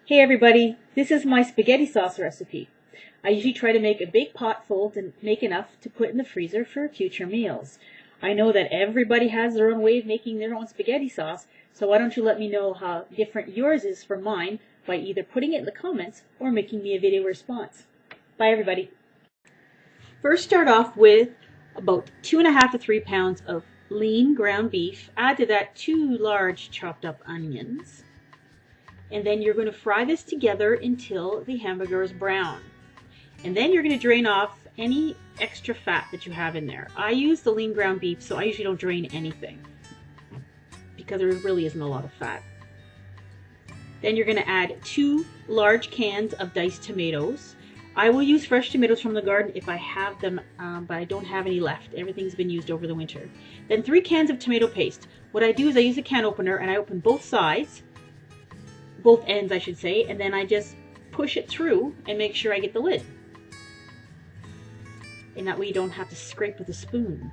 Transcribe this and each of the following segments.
Hey everybody, this is my spaghetti sauce recipe. I usually try to make a big pot full to make enough to put in the freezer for future meals. I know that everybody has their own way of making their own spaghetti sauce, so why don't you let me know how different yours is from mine by either putting it in the comments or making me a video response. Bye everybody. First start off with about 2.5 to 3 pounds of lean ground beef. Add to that 2 large chopped up onions. And then you're going to fry this together until the hamburger is brown. And then you're going to drain off any extra fat that you have in there. I use the lean ground beef, so I usually don't drain anything because there really isn't a lot of fat. Then you're going to add 2 large cans of diced tomatoes. I will use fresh tomatoes from the garden if I have them, but I don't have any left. Everything's been used over the winter. Then 3 cans of tomato paste. What I do is I use a can opener and I open both sides. Both ends I should say, and then I just push it through and make sure I get the lid. And that way you don't have to scrape with a spoon.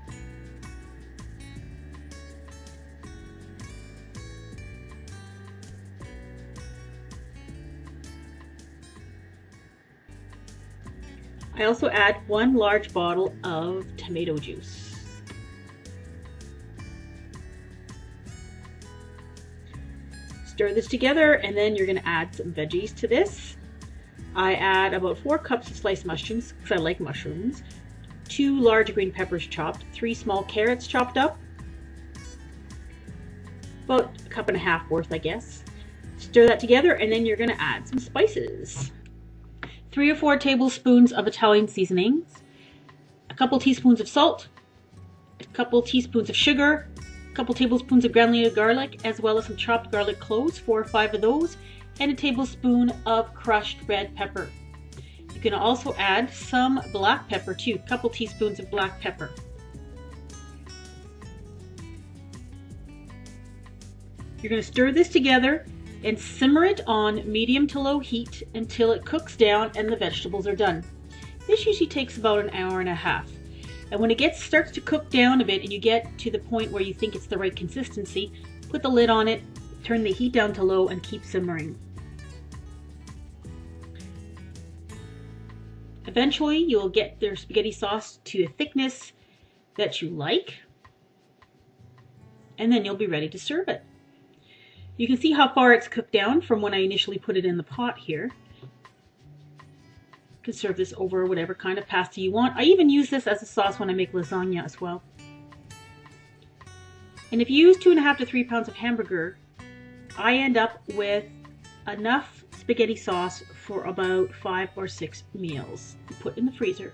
I also add 1 large bottle of tomato juice. Stir this together, and then you're going to add some veggies to this. I add about 4 cups of sliced mushrooms because I like mushrooms, 2 large green peppers chopped, 3 small carrots chopped up, about 1.5 cups worth I guess. Stir that together, and then you're going to add some spices. 3 or 4 tablespoons of Italian seasonings, a couple teaspoons of salt, a couple teaspoons of sugar, a couple tablespoons of granulated garlic, as well as some chopped garlic cloves, 4 or 5 of those, and a tablespoon of crushed red pepper. You can also add some black pepper too, a couple teaspoons of black pepper. You're going to stir this together and simmer it on medium to low heat until it cooks down and the vegetables are done. This usually takes about an hour and a half. And when it starts to cook down a bit and you get to the point where you think it's the right consistency, put the lid on it, turn the heat down to low, and keep simmering. Eventually you'll get their spaghetti sauce to a thickness that you like, and then you'll be ready to serve it. You can see how far it's cooked down from when I initially put it in the pot here. You can serve this over whatever kind of pasta you want. I even use this as a sauce when I make lasagna as well. And if you use 2.5 to 3 pounds of hamburger, I end up with enough spaghetti sauce for about 5 or 6 meals to put in the freezer.